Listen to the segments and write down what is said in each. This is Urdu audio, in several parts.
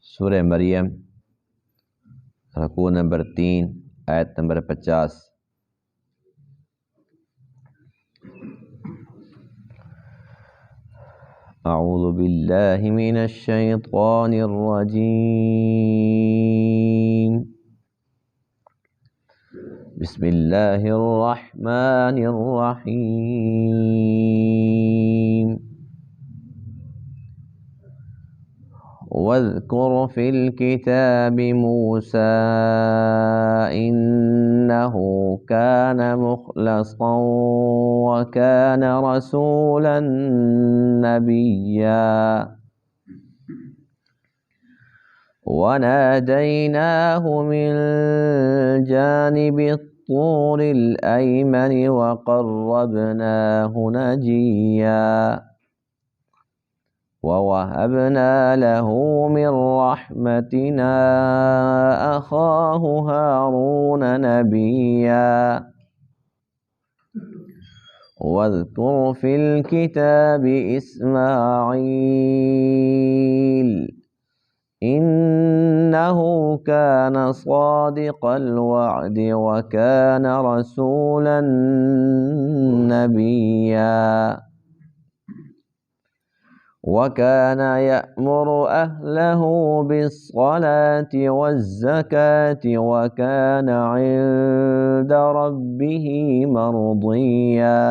سورہ مریم رکوع نمبر 3 آیت نمبر 50۔ اعوذ باللہ من الشیطان الرجیم، بسم اللہ الرحمن الرحیم۔ واذکر فی الکتاب موسیٰ انہ کان مخلصا وکان رسولا نبیا ونادیناہ من جانب الطور الأیمن وقربناہ نجیا وَوَهَبْنَا لَهُ مِنْ رَحْمَتِنَا أَخَاهُ هَارُونَ نَبِيًّا وَاذْكُرْ فِي الْكِتَابِ إِسْمَاعِيلَ إِنَّهُ كَانَ صَادِقَ الْوَعْدِ وَكَانَ رَسُولًا نَبِيًّا وَكَانَ يَأْمُرُ أَهْلَهُ بِالصَّلَاةِ وَالزَّكَاةِ وَكَانَ عِندَ رَبِّهِ مَرْضِيًّا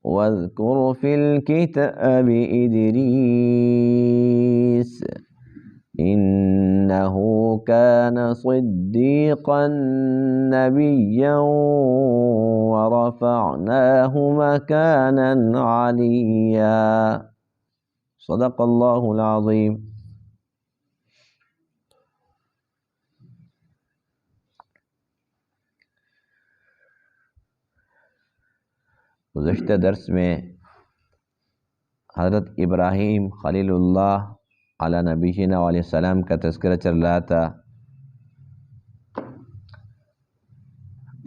وَاذْكُرْ فِي الْكِتَابِ إِدْرِيسَ إِنَّهُ كَانَ صِدِّيقًا نَبِيًّا وَرَفَعْنَاهُ مَكَانًا عَلِيًّا۔ صدق اللہ العظیم۔ گزشتہ درس میں حضرت ابراہیم خلیل اللہ علی نبینا علیہ السلام کا تذکرہ چل رہا تھا۔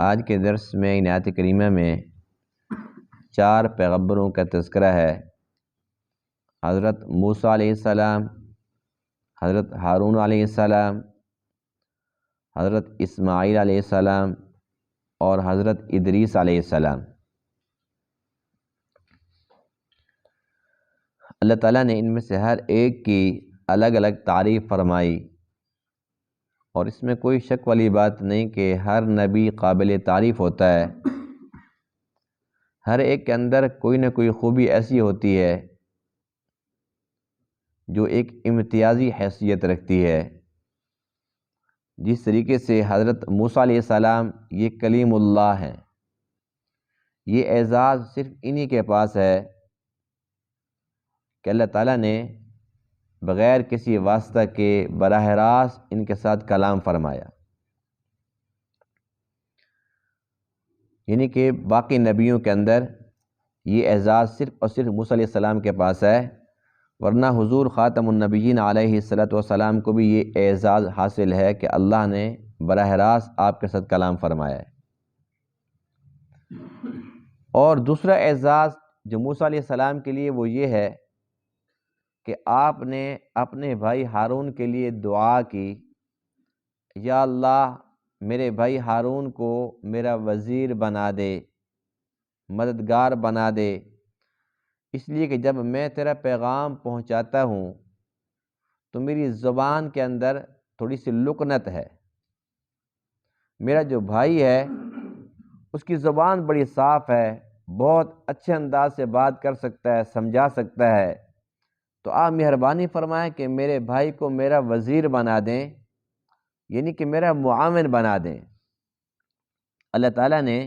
آج کے درس میں ان آیت کریمہ میں 4 پیغمبروں کا تذکرہ ہے۔ حضرت موسیٰ علیہ السلام، حضرت ہارون علیہ السلام، حضرت اسماعیل علیہ السلام اور حضرت ادریس علیہ السلام۔ اللہ تعالیٰ نے ان میں سے ہر ایک کی الگ الگ تعریف فرمائی، اور اس میں کوئی شک والی بات نہیں کہ ہر نبی قابل تعریف ہوتا ہے۔ ہر ایک کے اندر کوئی نہ کوئی خوبی ایسی ہوتی ہے جو ایک امتیازی حیثیت رکھتی ہے۔ جس طریقے سے حضرت موسیٰ علیہ السلام یہ کلیم اللہ ہیں، یہ اعزاز صرف انہی کے پاس ہے کہ اللہ تعالیٰ نے بغیر کسی واسطہ کے براہ راست ان کے ساتھ کلام فرمایا، یعنی کہ باقی نبیوں کے اندر یہ اعزاز صرف اور صرف موسیٰ علیہ السلام کے پاس ہے، ورنہ حضور خاتم النبیین علیہ الصلوۃ والسلام کو بھی یہ اعزاز حاصل ہے کہ اللہ نے براہ راست آپ کے ساتھ کلام فرمایا ہے۔ اور دوسرا اعزاز جو موسیٰ علیہ السلام کے لیے وہ یہ ہے کہ آپ نے اپنے بھائی ہارون کے لیے دعا کی، یا اللہ میرے بھائی ہارون کو میرا وزیر بنا دے، مددگار بنا دے، اس لیے کہ جب میں تیرا پیغام پہنچاتا ہوں تو میری زبان کے اندر تھوڑی سی لکنت ہے۔ میرا جو بھائی ہے اس کی زبان بڑی صاف ہے، بہت اچھے انداز سے بات کر سکتا ہے، سمجھا سکتا ہے، تو آپ مہربانی فرمائیں کہ میرے بھائی کو میرا وزیر بنا دیں، یعنی کہ میرا معاون بنا دیں۔ اللہ تعالیٰ نے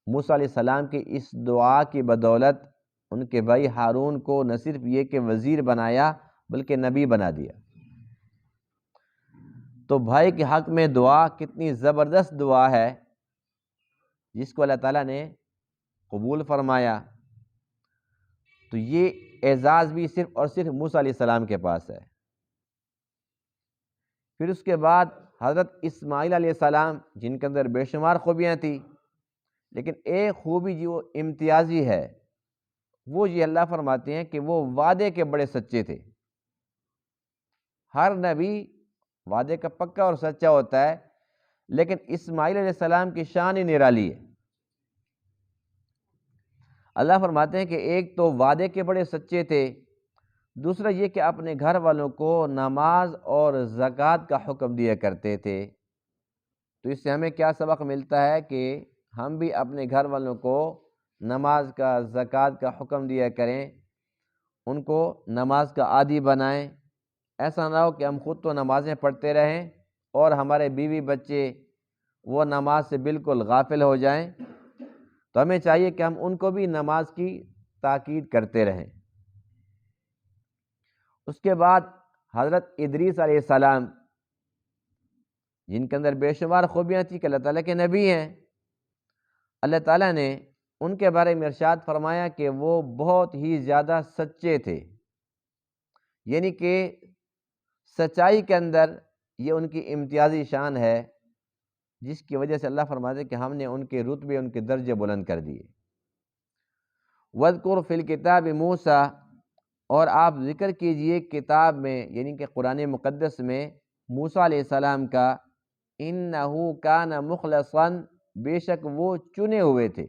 موسیٰ علیہ السلام کی اس دعا کی بدولت ان کے بھائی ہارون کو نہ صرف یہ کہ وزیر بنایا بلکہ نبی بنا دیا۔ تو بھائی کے حق میں دعا کتنی زبردست دعا ہے جس کو اللہ تعالیٰ نے قبول فرمایا۔ تو یہ اعزاز بھی صرف اور صرف موسیٰ علیہ السلام کے پاس ہے۔ پھر اس کے بعد حضرت اسماعیل علیہ السلام جن کے اندر بے شمار خوبیاں تھیں، لیکن ایک خوبی جو امتیازی ہے وہ یہ اللہ فرماتے ہیں کہ وہ وعدے کے بڑے سچے تھے۔ ہر نبی وعدے کا پکا اور سچا ہوتا ہے، لیکن اسماعیل علیہ السلام کی شان ہی نرالی ہے۔ اللہ فرماتے ہیں کہ ایک تو وعدے کے بڑے سچے تھے، دوسرا یہ کہ اپنے گھر والوں کو نماز اور زکوٰۃ کا حکم دیا کرتے تھے۔ تو اس سے ہمیں کیا سبق ملتا ہے کہ ہم بھی اپنے گھر والوں کو نماز کا، زکوٰۃ کا حکم دیا کریں، ان کو نماز کا عادی بنائیں۔ ایسا نہ ہو کہ ہم خود تو نمازیں پڑھتے رہیں اور ہمارے بیوی بچے وہ نماز سے بالکل غافل ہو جائیں۔ تو ہمیں چاہیے کہ ہم ان کو بھی نماز کی تاکید کرتے رہیں۔ اس کے بعد حضرت ادریس علیہ السلام، جن کے اندر بے شمار خوبیاں تھیں کہ اللہ تعالیٰ کے نبی ہیں، اللہ تعالیٰ نے ان کے بارے میں ارشاد فرمایا کہ وہ بہت ہی زیادہ سچے تھے، یعنی کہ سچائی کے اندر یہ ان کی امتیازی شان ہے، جس کی وجہ سے اللہ فرماتے ہیں کہ ہم نے ان کے رتبے، ان کے درجے بلند کر دیے۔ وَاذْكُرْ فِي الْكِتَابِ مُوسیٰ، اور آپ ذکر کیجئے کتاب میں، یعنی کہ قرآن مقدس میں، موسیٰ علیہ السلام کا، اِنَّهُ كَانَ مُخْلَصًا، بے شک وہ چنے ہوئے تھے،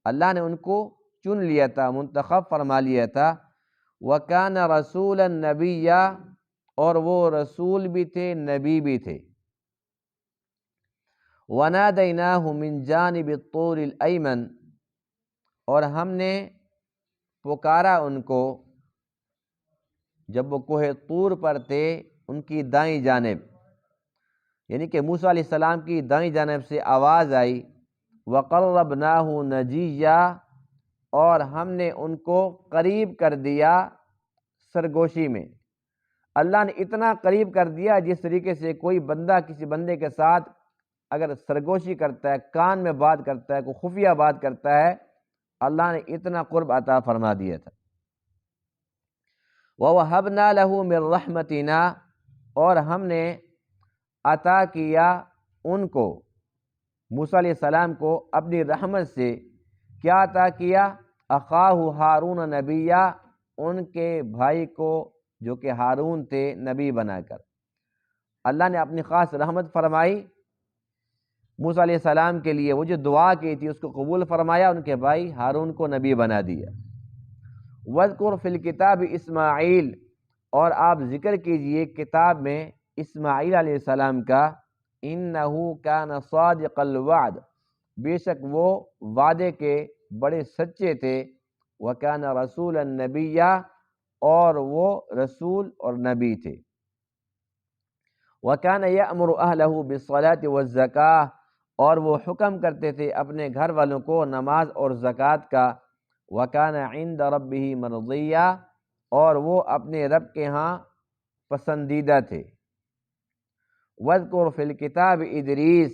اللہ نے ان کو چن لیا تھا، منتخب فرما لیا تھا۔ وَكَانَ رَسُولًا نَبِيًّا، اور وہ رسول بھی تھے، نبی بھی تھے۔ وَنَادَيْنَاهُ مِنْ جَانِبِ الطُّورِ الْأَيْمَنِ، اور ہم نے پکارا ان کو جب وہ کوہ طور پر تھے، ان کی دائیں جانب، یعنی کہ موسیٰ علیہ السلام کی دائیں جانب سے آواز آئی۔ وَقَرَّبْنَاهُ نَجِيًّا، اور ہم نے ان کو قریب کر دیا سرگوشی میں۔ اللہ نے اتنا قریب کر دیا جس طریقے سے کوئی بندہ کسی بندے کے ساتھ اگر سرگوشی کرتا ہے، کان میں بات کرتا ہے، کوئی خفیہ بات کرتا ہے، اللہ نے اتنا قرب عطا فرما دیا تھا۔ وَوَهَبْنَا لَهُ مِن رَحْمَتِنَا، اور ہم نے عطا کیا ان کو، موسیٰ علیہ السلام کو، اپنی رحمت سے۔ کیا عطا کیا؟ أَخَاهُ ہارون نبیّا، ان کے بھائی کو جو کہ ہارون تھے، نبی بنا کر اللہ نے اپنی خاص رحمت فرمائی موسیٰ علیہ السلام کے لیے۔ وہ جو دعا کی تھی اس کو قبول فرمایا، ان کے بھائی ہارون کو نبی بنا دیا۔ وَاذْكُرْ فِي الْكِتَابِ اسماعیل، اور آپ ذکر کیجئے کتاب میں اسماعیل علیہ السلام کا، إِنَّهُ كَانَ صَادِقَ الْوَعْدِ، بے شک وہ وعدے کے بڑے سچے تھے۔ وَكَانَ رَسُولًا نَبِيًّا، اور وہ رسول اور نبی تھے۔ وَكَانَ يَأْمُرُ أَهْلَهُ بِالصَّلَاةِ وَالزَّكَاةِ، اور وہ حکم کرتے تھے اپنے گھر والوں کو نماز اور زکوٰۃ کا۔ وَكَانَ عِندَ رَبِّهِ مَرْضِيًّا، اور وہ اپنے رب کے ہاں پسندیدہ تھے۔ وَاذْكُرْ فِي الْكِتَابِ ادریس،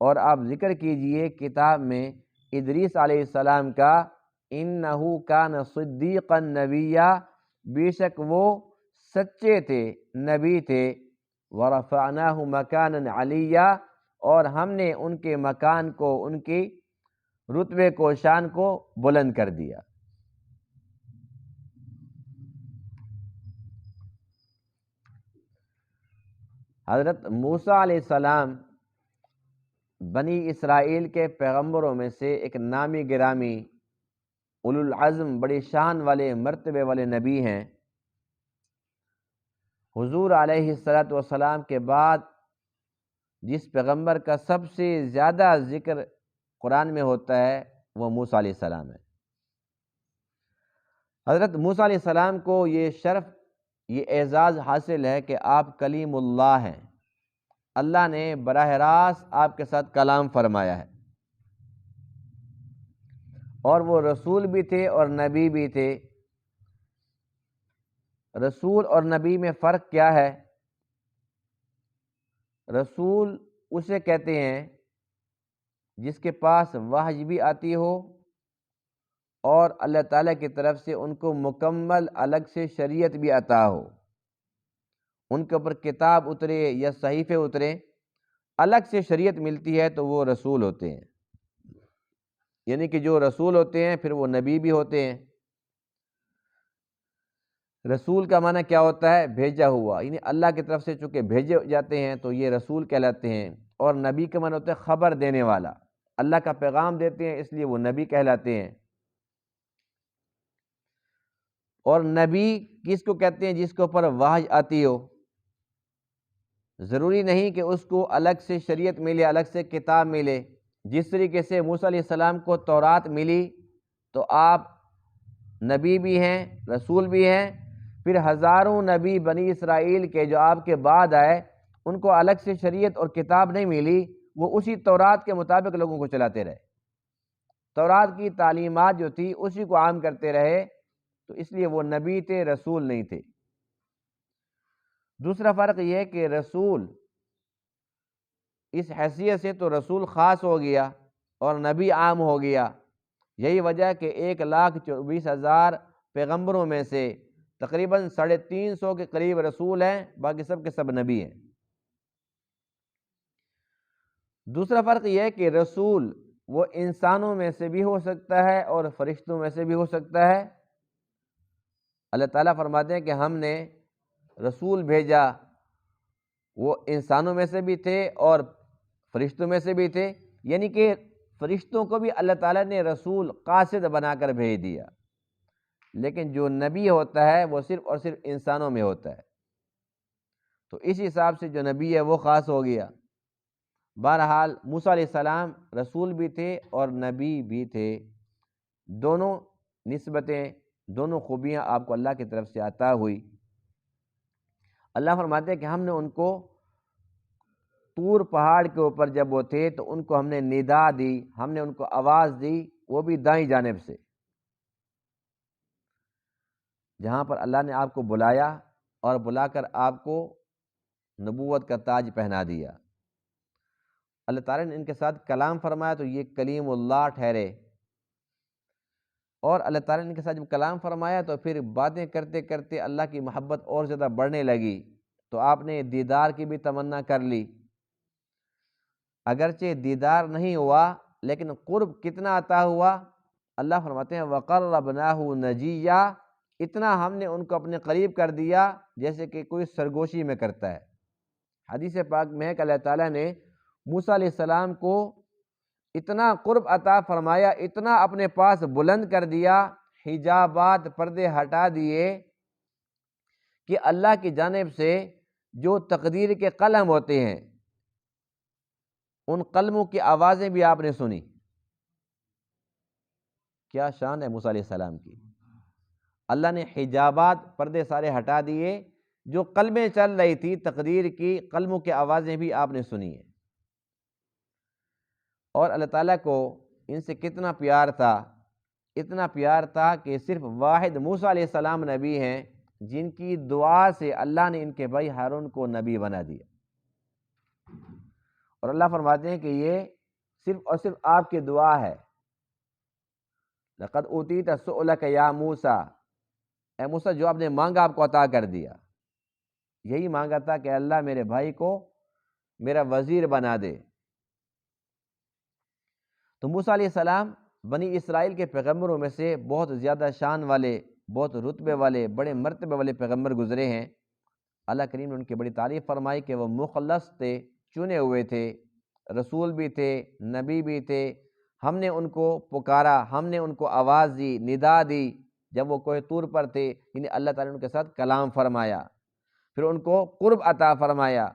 اور آپ ذکر کیجئے کتاب میں ادریس علیہ السلام کا، إِنَّهُ كَانَ صِدِّيقًا نَبِيًّا، بے شک وہ سچے تھے، نبی تھے۔ وَرَفَعْنَاهُ مَكَانًا عَلِيًّا، اور ہم نے ان کے مکان کو، ان کی رتبے کو، شان کو بلند کر دیا۔ حضرت موسیٰ علیہ السلام بنی اسرائیل کے پیغمبروں میں سے ایک نامی گرامی، اولو العزم، بڑی شان والے، مرتبے والے نبی ہیں۔ حضور علیہ السلام کے بعد جس پیغمبر کا سب سے زیادہ ذکر قرآن میں ہوتا ہے وہ موسیٰ علیہ السلام ہے۔ حضرت موسیٰ علیہ السلام کو یہ شرف، یہ اعزاز حاصل ہے کہ آپ کلیم اللہ ہیں، اللہ نے براہ راست آپ کے ساتھ کلام فرمایا ہے، اور وہ رسول بھی تھے اور نبی بھی تھے۔ رسول اور نبی میں فرق کیا ہے؟ رسول اسے کہتے ہیں جس کے پاس وحی بھی آتی ہو اور اللہ تعالیٰ کی طرف سے ان کو مکمل الگ سے شریعت بھی عطا ہو، ان کے اوپر کتاب اترے یا صحیفے اترے، الگ سے شریعت ملتی ہے تو وہ رسول ہوتے ہیں۔ یعنی کہ جو رسول ہوتے ہیں پھر وہ نبی بھی ہوتے ہیں۔ رسول کا معنی کیا ہوتا ہے؟ بھیجا ہوا، یعنی اللہ کی طرف سے چونکہ بھیجے جاتے ہیں تو یہ رسول کہلاتے ہیں۔ اور نبی کا معنی ہوتا ہے خبر دینے والا، اللہ کا پیغام دیتے ہیں اس لیے وہ نبی کہلاتے ہیں۔ اور نبی کس کو کہتے ہیں؟ جس کے اوپر وحی آتی ہو۔ ضروری نہیں کہ اس کو الگ سے شریعت ملے، الگ سے کتاب ملے۔ جس طریقے سے موسیٰ علیہ السلام کو تورات ملی تو آپ نبی بھی ہیں، رسول بھی ہیں۔ پھر ہزاروں نبی بنی اسرائیل کے جو آپ کے بعد آئے ان کو الگ سے شریعت اور کتاب نہیں ملی، وہ اسی تورات کے مطابق لوگوں کو چلاتے رہے، تورات کی تعلیمات جو تھی اسی کو عام کرتے رہے، تو اس لیے وہ نبی تھے، رسول نہیں تھے۔ دوسرا فرق یہ ہے کہ رسول اس حیثیت سے تو رسول خاص ہو گیا اور نبی عام ہو گیا۔ یہی وجہ ہے کہ 1,24,000 پیغمبروں میں سے تقریباً 350 کے قریب رسول ہیں، باقی سب کے سب نبی ہیں۔ دوسرا فرق یہ ہے کہ رسول وہ انسانوں میں سے بھی ہو سکتا ہے اور فرشتوں میں سے بھی ہو سکتا ہے۔ اللہ تعالیٰ فرماتے ہیں کہ ہم نے رسول بھیجا، وہ انسانوں میں سے بھی تھے اور فرشتوں میں سے بھی تھے، یعنی کہ فرشتوں کو بھی اللہ تعالیٰ نے رسول قاصد بنا کر بھیج دیا، لیکن جو نبی ہوتا ہے وہ صرف اور صرف انسانوں میں ہوتا ہے، تو اس حساب سے جو نبی ہے وہ خاص ہو گیا۔ بہرحال موسیٰ علیہ السلام رسول بھی تھے اور نبی بھی تھے، دونوں نسبتیں، دونوں خوبیاں آپ کو اللہ کی طرف سے عطا ہوئی۔ اللہ فرماتے ہیں کہ ہم نے ان کو طور پہاڑ کے اوپر جب وہ تھے تو ان کو ہم نے ندا دی، ہم نے ان کو آواز دی، وہ بھی دائیں جانب سے، جہاں پر اللہ نے آپ کو بلایا اور بلا کر آپ کو نبوت کا تاج پہنا دیا۔ اللہ تعالیٰ نے ان کے ساتھ کلام فرمایا تو یہ کلیم اللہ ٹھہرے، اور اللہ تعالیٰ نے ان کے ساتھ جب کلام فرمایا تو پھر باتیں کرتے کرتے اللہ کی محبت اور زیادہ بڑھنے لگی، تو آپ نے دیدار کی بھی تمنا کر لی۔ اگرچہ دیدار نہیں ہوا لیکن قرب کتنا عطا ہوا؟ اللہ فرماتے ہیں وَقَرَّبْنَاهُ نَجِيًّا، اتنا ہم نے ان کو اپنے قریب کر دیا جیسے کہ کوئی سرگوشی میں کرتا ہے۔ حدیث پاک میں ہے کہ اللہ تعالیٰ نے موسیٰ علیہ السلام کو اتنا قرب عطا فرمایا، اتنا اپنے پاس بلند کر دیا، حجابات، پردے ہٹا دیے، کہ اللہ کی جانب سے جو تقدیر کے قلم ہوتے ہیں ان قلموں کی آوازیں بھی آپ نے سنی۔ کیا شان ہے موسیٰ علیہ السلام کی! اللہ نے حجابات، پردے سارے ہٹا دیے، جو قلمیں چل رہی تھی تقدیر کی، قلموں کی آوازیں بھی آپ نے سنی ہیں۔ اور اللہ تعالیٰ کو ان سے کتنا پیار تھا، اتنا پیار تھا کہ صرف واحد موسیٰ علیہ السلام نبی ہیں جن کی دعا سے اللہ نے ان کے بھائی ہارون کو نبی بنا دیا۔ اور اللہ فرماتے ہیں کہ یہ صرف اور صرف آپ کی دعا ہے۔ لَقَدْ أُوتِيتَ سُؤْلَكَ يَا مُوسَىٰ، اے موسیٰ جو آپ نے مانگا آپ کو عطا کر دیا۔ یہی مانگا تھا کہ اللہ میرے بھائی کو میرا وزیر بنا دے۔ تو موسیٰ علیہ السلام بنی اسرائیل کے پیغمبروں میں سے بہت زیادہ شان والے، بہت رتبے والے، بڑے مرتبے والے پیغمبر گزرے ہیں۔ اللہ کریم نے ان کی بڑی تعریف فرمائی کہ وہ مخلص تھے، چنے ہوئے تھے، رسول بھی تھے، نبی بھی تھے۔ ہم نے ان کو پکارا، ہم نے ان کو آواز دی، ندا دی، جب وہ کوہ طور پر تھے، یعنی اللہ تعالیٰ نے ان کے ساتھ کلام فرمایا، پھر ان کو قرب عطا فرمایا،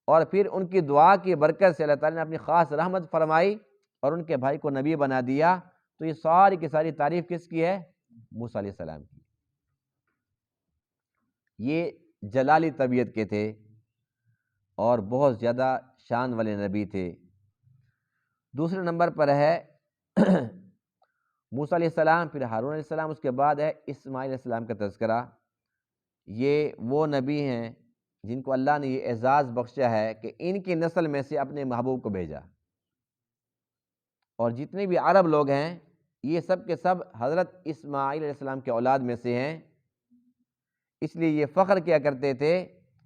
اور پھر ان کی دعا کی برکت سے اللہ تعالیٰ نے اپنی خاص رحمت فرمائی اور ان کے بھائی کو نبی بنا دیا۔ تو یہ ساری کی ساری تعریف کس کی ہے؟ موسیٰ علیہ السلام کی۔ یہ جلالی طبیعت کے تھے اور بہت زیادہ شان والے نبی تھے۔ دوسرے نمبر پر ہے موسیٰ علیہ السلام، پھر ہارون علیہ السلام، اس کے بعد ہے اسماعیل علیہ السلام کا تذکرہ۔ یہ وہ نبی ہیں جن کو اللہ نے یہ اعزاز بخشا ہے کہ ان کی نسل میں سے اپنے محبوب کو بھیجا، اور جتنے بھی عرب لوگ ہیں یہ سب کے سب حضرت اسماعیل علیہ السلام کے اولاد میں سے ہیں، اس لیے یہ فخر کیا کرتے تھے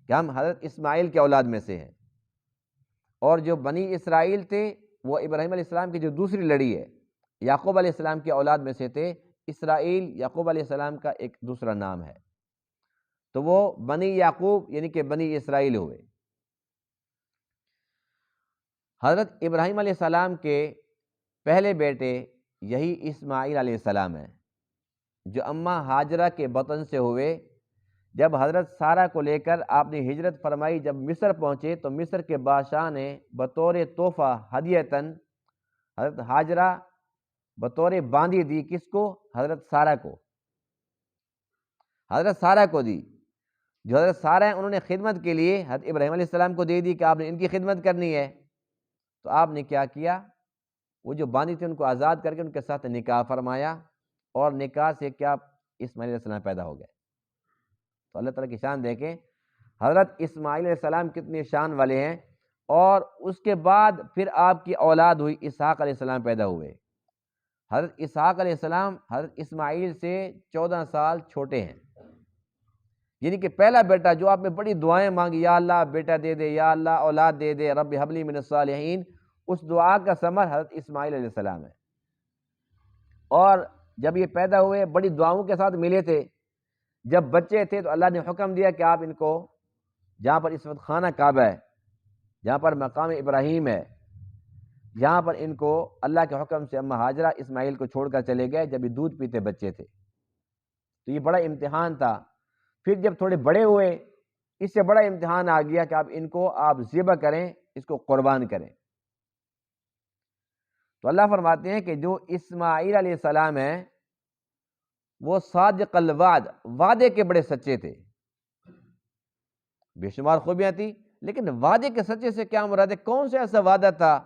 کہ ہم حضرت اسماعیل کے اولاد میں سے ہیں۔ اور جو بنی اسرائیل تھے وہ ابراہیم علیہ السلام کی جو دوسری لڑی ہے، یعقوب علیہ السلام کے اولاد میں سے تھے۔ اسرائیل یعقوب علیہ السلام کا ایک دوسرا نام ہے۔ تو وہ بنی یعقوب یعنی کہ بنی اسرائیل ہوئے۔ حضرت ابراہیم علیہ السلام کے پہلے بیٹے یہی اسماعیل علیہ السلام ہیں، جو اماں ہاجرہ کے بطن سے ہوئے۔ جب حضرت سارہ کو لے کر آپ نے ہجرت فرمائی، جب مصر پہنچے تو مصر کے بادشاہ نے بطور تحفہ ہدیتاً حضرت ہاجرہ بطور باندی دی۔ کس کو؟ حضرت سارہ کو، حضرت سارہ کو دی۔ جو حضرت سارہ ہیں انہوں نے خدمت کے لیے حضرت ابراہیم علیہ السلام کو دے دی کہ آپ نے ان کی خدمت کرنی ہے۔ تو آپ نے کیا کیا؟ وہ جو باندی تھے ان کو آزاد کر کے ان کے ساتھ نکاح فرمایا، اور نکاح سے کیا اسماعیل علیہ السلام پیدا ہو گئے۔ تو اللہ تعالیٰ کی شان دیکھیں، حضرت اسماعیل علیہ السلام کتنی شان والے ہیں۔ اور اس کے بعد پھر آپ کی اولاد ہوئی، اسحاق علیہ السلام پیدا ہوئے۔ حضرت اسحاق علیہ السلام حضرت اسماعیل سے 14 سال چھوٹے ہیں، یعنی کہ پہلا بیٹا جو آپ نے بڑی دعائیں مانگی، یا اللہ بیٹا دے دے، یا اللہ اولاد دے دے، رب ہب لی من الصالحین، اس دعا کا ثمر حضرت اسماعیل علیہ السلام ہے۔ اور جب یہ پیدا ہوئے بڑی دعاؤں کے ساتھ ملے تھے۔ جب بچے تھے تو اللہ نے حکم دیا کہ آپ ان کو، جہاں پر اس وقت خانہ کعبہ ہے، جہاں پر مقام ابراہیم ہے، یہاں پر ان کو اللہ کے حکم سے اماں ہاجرہ اسماعیل کو چھوڑ کر چلے گئے جب یہ دودھ پیتے بچے تھے۔ تو یہ بڑا امتحان تھا۔ پھر جب تھوڑے بڑے ہوئے، اس سے بڑا امتحان آ گیا کہ آپ ان کو آپ ذبح کریں، اس کو قربان کریں۔ تو اللہ فرماتے ہیں کہ جو اسماعیل علیہ السلام ہیں وہ صادق الوعد، وعدے کے بڑے سچے تھے۔ بے شمار خوبیاں تھیں، لیکن وعدے کے سچے سے کیا مراد ہے؟ کون سا ایسا وعدہ تھا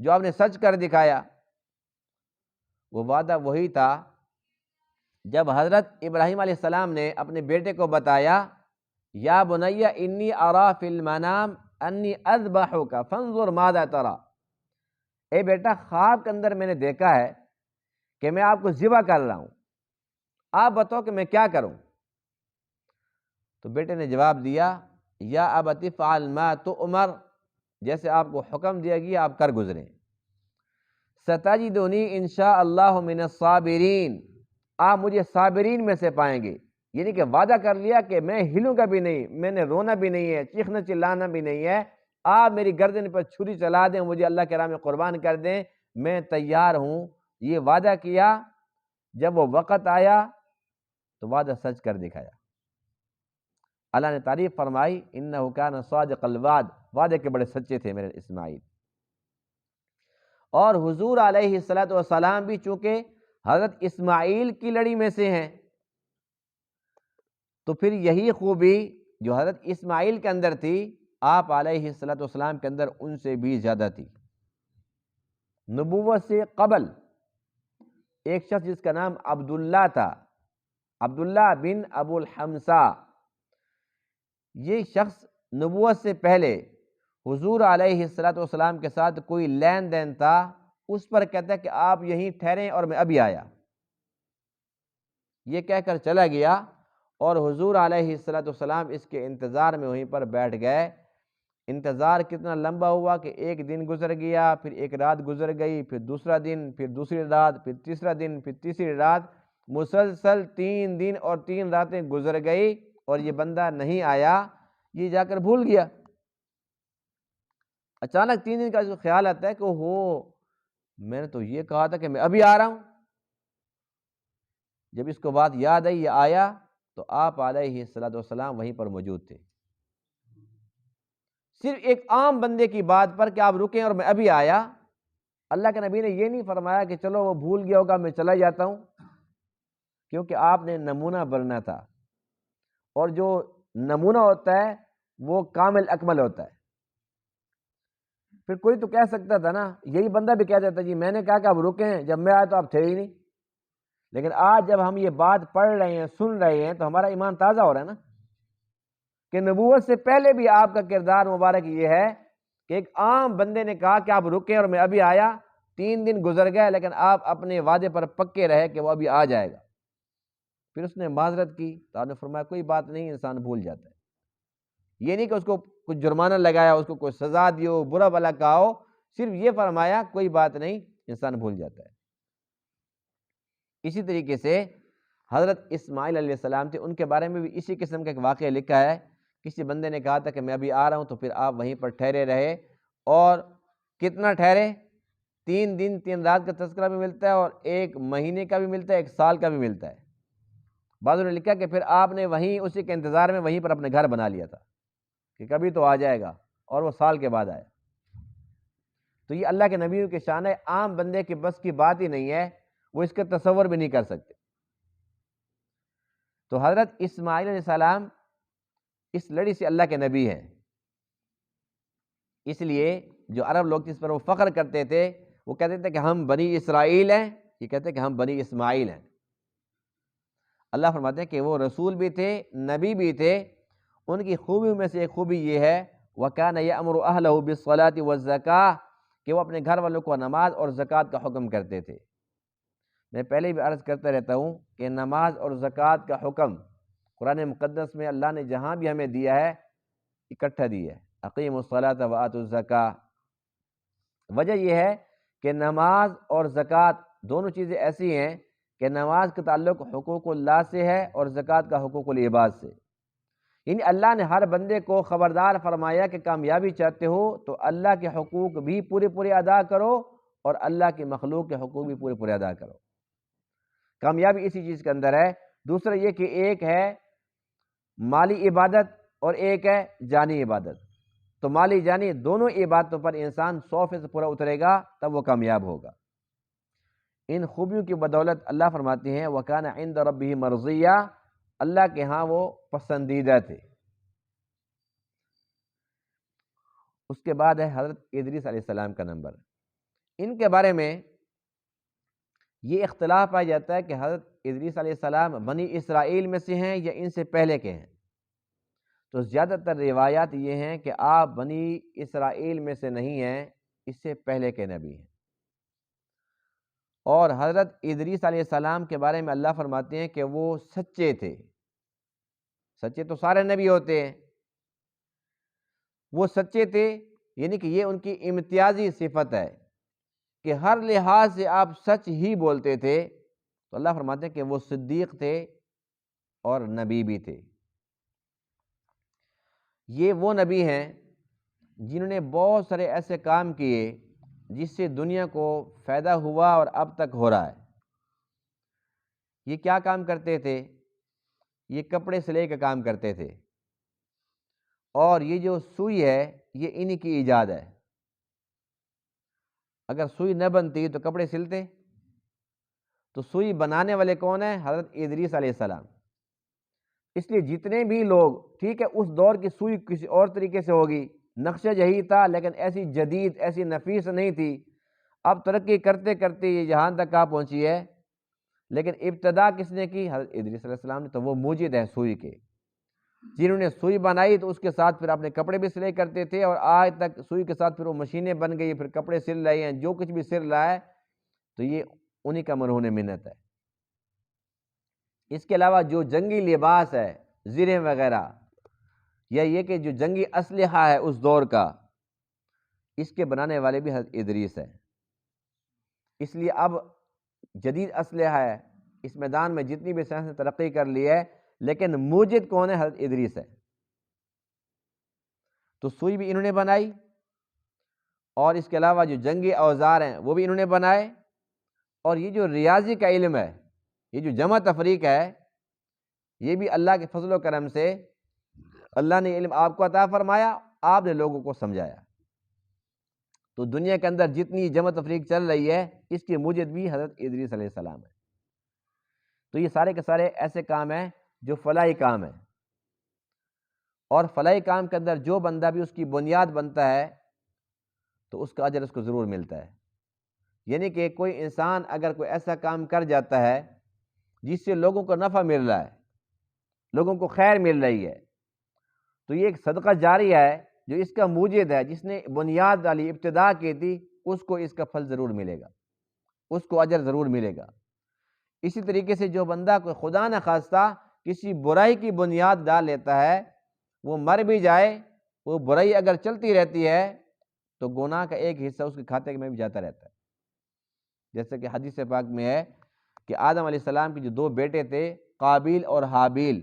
جو آپ نے سچ کر دکھایا؟ وہ وعدہ وہی تھا جب حضرت ابراہیم علیہ السلام نے اپنے بیٹے کو بتایا، یا بنی انی ارا فی المنام انی اذبحک فانظر ماذا تری، اے بیٹا خواب کے اندر میں نے دیکھا ہے کہ میں آپ کو ذبح کر رہا ہوں، آپ بتاؤ کہ میں کیا کروں؟ تو بیٹے نے جواب دیا، یا ابت افعل ما تؤمر، جیسے آپ کو حکم دیا گیا آپ کر گزریں۔ ستجدنی انشاء اللہ من الصابرین، آپ مجھے صابرین میں سے پائیں گے۔ یعنی کہ وعدہ کر لیا کہ میں ہلوں گا بھی نہیں، میں نے رونا بھی نہیں ہے، چیخنا چلانا بھی نہیں ہے، آپ میری گردن پر چھری چلا دیں، مجھے اللہ کے راہ میں قربان کر دیں، میں تیار ہوں۔ یہ وعدہ کیا، جب وہ وقت آیا تو وعدہ سچ کر دکھایا۔ اللہ نے تعریف فرمائی، انہ کان صادق الوعد، وعدے کے بڑے سچے تھے میرے اسماعیل۔ اور حضور علیہ الصلوۃ والسلام بھی چونکہ حضرت اسماعیل کی لڑی میں سے ہیں، تو پھر یہی خوبی جو حضرت اسماعیل کے اندر تھی، آپ علیہ الصلوۃ والسلام کے اندر ان سے بھی زیادہ تھی۔ نبوت سے قبل ایک شخص جس کا نام عبداللہ تھا، عبداللہ بن ابو الحمصہ، یہ شخص نبوت سے پہلے حضور علیہ الصلوۃ والسلام کے ساتھ کوئی لین دین تھا، اس پر کہتا ہے کہ آپ یہیں ٹھہریں اور میں ابھی آیا۔ یہ کہہ کر چلا گیا، اور حضور علیہ الصلوۃ والسلام اس کے انتظار میں وہیں پر بیٹھ گئے۔ انتظار کتنا لمبا ہوا کہ ایک دن گزر گیا، پھر ایک رات گزر گئی، پھر دوسرا دن، پھر دوسری رات، پھر تیسرا دن، پھر تیسری رات، مسلسل 3 دن اور 3 راتیں گزر گئی، اور یہ بندہ نہیں آیا۔ یہ جا کر بھول گیا۔ اچانک 3 دن کا اس کو خیال آتا ہے کہ میں نے تو یہ کہا تھا کہ میں ابھی آ رہا ہوں۔ جب اس کو بات یاد آئی، یہ آیا تو آپ علیہ الصلوۃ والسلام وہیں پر موجود تھے۔ صرف ایک عام بندے کی بات پر کہ آپ رکیں اور میں ابھی آیا، اللہ کے نبی نے یہ نہیں فرمایا کہ چلو وہ بھول گیا ہوگا میں چلا جاتا ہوں، کیونکہ آپ نے نمونہ بننا تھا، اور جو نمونہ ہوتا ہے وہ کامل اکمل ہوتا ہے۔ پھر کوئی تو کہہ سکتا تھا نا، یہی بندہ بھی کہہ دیتا جی میں نے کہا کہ آپ رکیں، جب میں آیا تو آپ تھے ہی نہیں۔ لیکن آج جب ہم یہ بات پڑھ رہے ہیں، سن رہے ہیں، تو ہمارا ایمان تازہ ہو رہا ہے نا، کہ نبوت سے پہلے بھی آپ کا کردار مبارک یہ ہے کہ ایک عام بندے نے کہا کہ آپ رکیں اور میں ابھی آیا، 3 دن گزر گئے، لیکن آپ اپنے وعدے پر پکے رہے کہ وہ ابھی آ جائے گا۔ پھر اس نے معذرت کی تو آپ نے فرمایا کوئی بات نہیں، انسان بھول جاتا ہے۔ یہ نہیں کہ اس کو کچھ جرمانہ لگایا، اس کو کوئی سزا دیو، برا بھلا کہا ہو، صرف یہ فرمایا کوئی بات نہیں، انسان بھول جاتا ہے۔ اسی طریقے سے حضرت اسماعیل علیہ السلام تھے، ان کے بارے میں بھی اسی قسم کا ایک واقعہ لکھا ہے۔ کسی بندے نے کہا تھا کہ میں ابھی آ رہا ہوں، تو پھر آپ وہیں پر ٹھہرے رہے، اور کتنا ٹھہرے؟ 3 دن 3 رات کا تذکرہ بھی ملتا ہے، اور 1 مہینے کا بھی ملتا ہے، 1 سال کا بھی ملتا ہے۔ بعضوں نے لکھا کہ پھر آپ نے وہیں اسی کے انتظار میں وہیں پر اپنے گھر بنا لیا تھا کہ کبھی تو آ جائے گا، اور وہ سال کے بعد آیا۔ تو یہ اللہ کے نبیوں کی شان ہے، عام بندے کے بس کی بات ہی نہیں ہے، وہ اس کا تصور بھی نہیں کر سکتے۔ تو حضرت اسماعیل علیہ السلام اس لڑی سے اللہ کے نبی ہیں، اس لیے جو عرب لوگ جس پر وہ فخر کرتے تھے، وہ کہتے تھے کہ ہم بنی اسرائیل ہیں، یہ کہتے ہیں کہ ہم بنی اسماعیل ہیں۔ اللہ فرماتے ہیں کہ وہ رسول بھی تھے، نبی بھی تھے، ان کی خوبیوں میں سے ایک خوبی یہ ہے وَكَانَ يَأْمُرُ أَهْلَهُ بِالصَّلَاةِ وَالزَّكَاةِ کہ وہ اپنے گھر والوں کو نماز اور زکوٰۃ کا حکم کرتے تھے۔ میں پہلے بھی عرض کرتا رہتا ہوں کہ نماز اور زکوٰۃ کا حکم قرآن مقدس میں اللہ نے جہاں بھی ہمیں دیا ہے اکٹھا دیا ہے، اقیموا الصلاۃ وآتوا الزکاۃ۔ وجہ یہ ہے کہ نماز اور زکوٰۃ دونوں چیزیں ایسی ہیں کہ نماز کا تعلق حقوق اللہ سے ہے اور زکوٰۃ کا حقوق العباد سے، یعنی اللہ نے ہر بندے کو خبردار فرمایا کہ کامیابی چاہتے ہو تو اللہ کے حقوق بھی پورے پورے ادا کرو، اور اللہ کی مخلوق کے حقوق بھی پورے پورے ادا کرو۔ کامیابی اسی چیز کے اندر ہے۔ دوسرا یہ کہ ایک ہے مالی عبادت اور ایک ہے جانی عبادت، تو مالی جانی دونوں عبادتوں پر انسان 100% پورا اترے گا تب وہ کامیاب ہوگا۔ ان خوبیوں کی بدولت اللہ فرماتے ہیں وَكَانَ عِندَ رَبِّهِ مَرْضِيًّا، اللہ کے ہاں وہ پسندیدہ تھے۔ اس کے بعد ہے حضرت ادریس علیہ السلام کا نمبر۔ ان کے بارے میں یہ اختلاف پایا جاتا ہے کہ حضرت ادریس علیہ السلام بنی اسرائیل میں سے ہیں یا ان سے پہلے کے ہیں۔ تو زیادہ تر روایات یہ ہیں کہ آپ بنی اسرائیل میں سے نہیں ہیں، اس سے پہلے کے نبی ہیں۔ اور حضرت ادریس علیہ السلام کے بارے میں اللہ فرماتے ہیں کہ وہ سچے تھے۔ سچے تو سارے نبی ہوتے ہیں، وہ سچے تھے، یعنی کہ یہ ان کی امتیازی صفت ہے کہ ہر لحاظ سے آپ سچ ہی بولتے تھے۔ تو اللہ فرماتے ہیں کہ وہ صدیق تھے اور نبی بھی تھے۔ یہ وہ نبی ہیں جنہوں نے بہت سارے ایسے کام کیے جس سے دنیا کو فائدہ ہوا اور اب تک ہو رہا ہے۔ یہ کیا کام کرتے تھے؟ یہ کپڑے سلائی کا کام کرتے تھے، اور یہ جو سوئی ہے یہ انہی کی ایجاد ہے۔ اگر سوئی نہ بنتی تو کپڑے سلتے؟ تو سوئی بنانے والے کون ہیں؟ حضرت ادریس علیہ السلام۔ اس لیے جتنے بھی لوگ، ٹھیک ہے اس دور کی سوئی کسی اور طریقے سے ہوگی، نقشہ یہی تھا، لیکن ایسی جدید ایسی نفیس نہیں تھی۔ اب ترقی کرتے کرتے یہ جہاں تک آ پہنچی ہے، لیکن ابتدا کس نے کی؟ حضرت ادریس علیہ السلام نے۔ تو وہ موجد ہے سوئی کے، جنہوں نے سوئی بنائی تو اس کے ساتھ پھر اپنے کپڑے بھی سلے کرتے تھے، اور آج تک سوئی کے ساتھ پھر وہ مشینیں بن گئی، پھر کپڑے سل رہے ہیں، جو کچھ بھی سل رہا ہے تو یہ انہی کا مرہون منت ہے۔ اس کے علاوہ جو جنگی لباس ہے، زرہیں وغیرہ، یا یہ کہ جو جنگی اسلحہ ہے اس دور کا، اس کے بنانے والے بھی حضرت ادریس ہیں۔ اس لیے اب جدید اسلحہ ہے، اس میدان میں جتنی بھی سائنس نے ترقی کر لی ہے، لیکن موجد کون ہے؟ حضرت ادریس ہے۔ تو سوئی بھی انہوں نے بنائی، اور اس کے علاوہ جو جنگی اوزار ہیں وہ بھی انہوں نے بنائے، اور یہ جو ریاضی کا علم ہے، یہ جو جمع تفریق ہے، یہ بھی اللہ کے فضل و کرم سے اللہ نے علم آپ کو عطا فرمایا، آپ نے لوگوں کو سمجھایا۔ تو دنیا کے اندر جتنی جمع تفریق چل رہی ہے اس کی موجد بھی حضرت ادریس علیہ السلام ہے۔ تو یہ سارے کے سارے ایسے کام ہیں جو فلاحی کام ہیں، اور فلاحی کام کے اندر جو بندہ بھی اس کی بنیاد بنتا ہے تو اس کا اجر اس کو ضرور ملتا ہے۔ یعنی کہ کوئی انسان اگر کوئی ایسا کام کر جاتا ہے جس سے لوگوں کو نفع مل رہا ہے، لوگوں کو خیر مل رہی ہے، تو یہ ایک صدقہ جاریہ ہے جو اس کا موجد ہے، جس نے بنیاد ڈالی، ابتدا کی تھی، اس کو اس کا پھل ضرور ملے گا، اس کو اجر ضرور ملے گا۔ اسی طریقے سے جو بندہ کوئی خدا نہ خواستہ کسی برائی کی بنیاد ڈال لیتا ہے، وہ مر بھی جائے، وہ برائی اگر چلتی رہتی ہے تو گناہ کا ایک حصہ اس کے کھاتے میں بھی جاتا رہتا ہے۔ جیسے کہ حدیث پاک میں ہے کہ آدم علیہ السلام کے جو دو بیٹے تھے قابیل اور حابیل،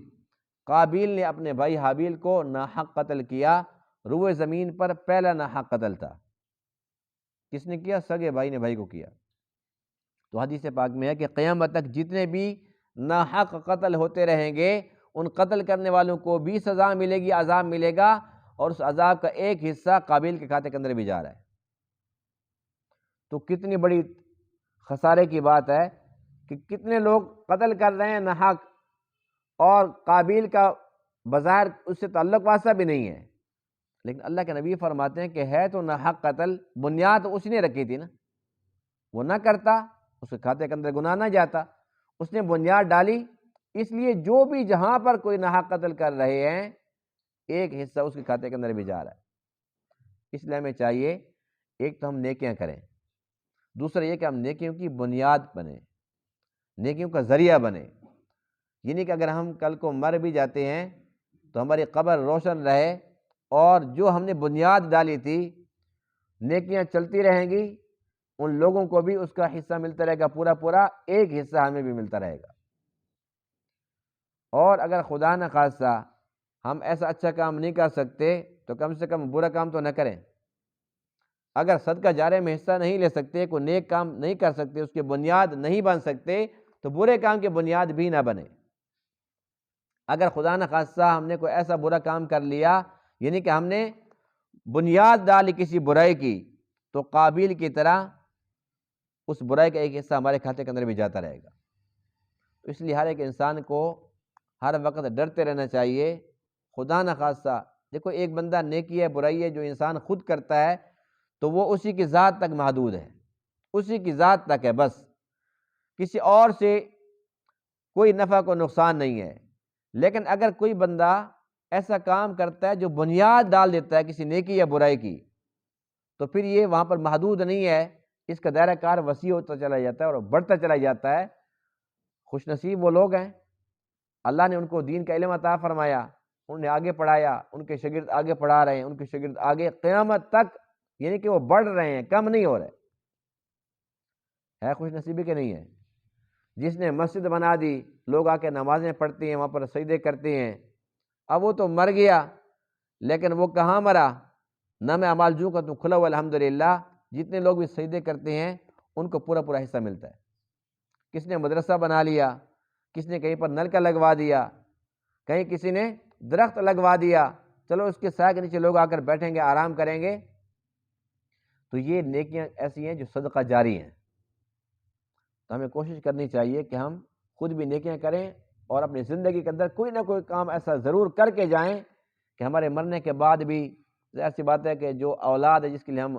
قابیل نے اپنے بھائی حابیل کو ناحق قتل کیا، روئے زمین پر پہلا ناحق قتل تھا۔ کس نے کیا؟ سگے بھائی نے بھائی کو کیا۔ تو حدیث پاک میں ہے کہ قیامت تک جتنے بھی ناحق قتل ہوتے رہیں گے ان قتل کرنے والوں کو بھی سزا ملے گی، عذاب ملے گا، اور اس عذاب کا ایک حصہ قابیل کے کھاتے کے اندر بھی جا رہا ہے۔ تو کتنی بڑی خسارے کی بات ہے کہ کتنے لوگ قتل کر رہے ہیں ناحق، اور قابیل کا بظاہر اس سے تعلق واسطہ بھی نہیں ہے، لیکن اللہ کے نبی فرماتے ہیں کہ ہے تو ناحق قتل، بنیاد اس نے رکھی تھی نا، وہ نہ کرتا اس کے کھاتے کے اندر گناہ نہ جاتا، اس نے بنیاد ڈالی، اس لیے جو بھی جہاں پر کوئی ناحق قتل کر رہے ہیں ایک حصہ اس کے کھاتے کے اندر بھی جا رہا ہے۔ اس لیے ہمیں چاہیے ایک تو ہم نیکیاں کریں، دوسرا یہ کہ ہم نیکیوں کی بنیاد بنیں، نیکیوں کا ذریعہ بنیں، یعنی کہ اگر ہم کل کو مر بھی جاتے ہیں تو ہماری قبر روشن رہے، اور جو ہم نے بنیاد ڈالی تھی نیکیاں چلتی رہیں گی، ان لوگوں کو بھی اس کا حصہ ملتا رہے گا، پورا پورا ایک حصہ ہمیں بھی ملتا رہے گا۔ اور اگر خدا نہ خواستہ ہم ایسا اچھا کام نہیں کر سکتے تو کم سے کم برا کام تو نہ کریں۔ اگر صدقہ جاریہ میں حصہ نہیں لے سکتے، کوئی نیک کام نہیں کر سکتے، اس کے بنیاد نہیں بن سکتے، تو برے کام کے بنیاد بھی نہ بنے۔ اگر خدا نہ خواستہ ہم نے کوئی ایسا برا کام کر لیا، یعنی کہ ہم نے بنیاد ڈالی کسی برائی کی، تو قابیل کی طرح اس برائی کا ایک حصہ ہمارے کھاتے کے اندر بھی جاتا رہے گا۔ اس لیے ہر ایک انسان کو ہر وقت ڈرتے رہنا چاہیے، خدا نہ خواستہ دیکھو ایک بندہ نیکی ہے برائی ہے جو انسان خود کرتا ہے تو وہ اسی کی ذات تک محدود ہے، اسی کی ذات تک ہے، بس کسی اور سے کوئی نفع کو نقصان نہیں ہے۔ لیکن اگر کوئی بندہ ایسا کام کرتا ہے جو بنیاد ڈال دیتا ہے کسی نیکی یا برائی کی، تو پھر یہ وہاں پر محدود نہیں ہے، اس کا دائرہ کار وسیع ہوتا چلا جاتا ہے اور بڑھتا چلا جاتا ہے۔ خوش نصیب وہ لوگ ہیں اللہ نے ان کو دین کا علم عطا فرمایا، انہوں نے آگے پڑھایا، ان کے شاگرد آگے پڑھا رہے ہیں، ان کے شاگرد آگے قیامت تک، یعنی کہ وہ بڑھ رہے ہیں، کم نہیں ہو رہے۔ ہے خوش نصیبی کہ نہیں ہے؟ جس نے مسجد بنا دی، لوگ آ کے نمازیں پڑھتے ہیں، وہاں پر سجدے کرتے ہیں، اب وہ تو مر گیا، لیکن وہ کہاں مرا؟ نہ میں اعمال جو کا تو کھلا ہوا الحمدللہ، جتنے لوگ بھی سجدے کرتے ہیں ان کو پورا پورا حصہ ملتا ہے۔ کس نے مدرسہ بنا لیا، کس نے کہیں پر نلکا لگوا دیا، کہیں کسی نے درخت لگوا دیا، چلو اس کے سائے کے نیچے لوگ آ کر بیٹھیں گے، آرام کریں گے، تو یہ نیکیاں ایسی ہیں جو صدقہ جاری ہیں۔ تو ہمیں کوشش کرنی چاہیے کہ ہم خود بھی نیکیاں کریں اور اپنی زندگی کے اندر کوئی نہ کوئی کام ایسا ضرور کر کے جائیں کہ ہمارے مرنے کے بعد بھی، ظاہر سی بات ہے کہ جو اولاد ہے جس کے لیے ہم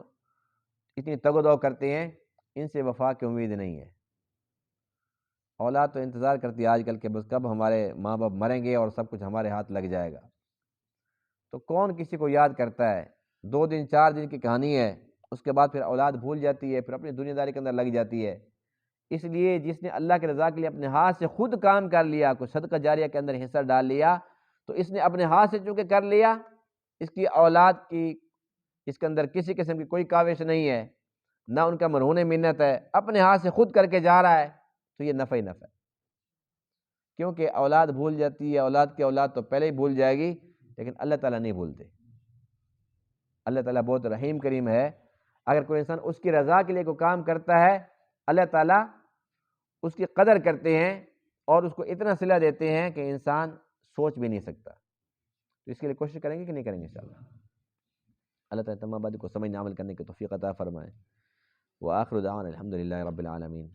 اتنی تگ و دو کرتے ہیں، ان سے وفا کی امید نہیں ہے۔ اولاد تو انتظار کرتی ہے آج کل کہ بس کب ہمارے ماں باپ مریں گے اور سب کچھ ہمارے ہاتھ لگ جائے گا۔ تو کون کسی کو یاد کرتا ہے؟ 2 دن 4 دن کی کہانی ہے، اس کے بعد پھر اولاد بھول جاتی ہے، پھر اپنی دنیا داری کے اندر لگ جاتی ہے۔ اس لیے جس نے اللہ کے رضا کے لیے اپنے ہاتھ سے خود کام کر لیا، کوئی صدقہ جاریہ کے اندر حصہ ڈال لیا، تو اس نے اپنے ہاتھ سے چونکہ کر لیا، اس کی اولاد کی اس کے اندر کسی قسم کی کوئی کاوش نہیں ہے، نہ ان کا مرہون منت ہے، اپنے ہاتھ سے خود کر کے جا رہا ہے، تو یہ نفع ہی نفع ہے۔ کیونکہ اولاد بھول جاتی ہے، اولاد کی اولاد تو پہلے ہی بھول جائے گی، لیکن اللہ تعالیٰ نہیں بھولتے۔ اللہ تعالیٰ بہت رحیم کریم ہے، اگر کوئی انسان اس کی رضا کے لیے کوئی کام کرتا ہے، اللہ تعالیٰ اس کی قدر کرتے ہیں اور اس کو اتنا صلہ دیتے ہیں کہ انسان سوچ بھی نہیں سکتا۔ تو اس کے لیے کوشش کریں گے کہ نہیں کریں گے انشاءاللہ۔ اللہ تعالیٰ تمام باتوں کو سمجھنے عمل کرنے کی توفیق عطا فرمائے۔ وآخر دعوانا الحمدللہ رب العالمین۔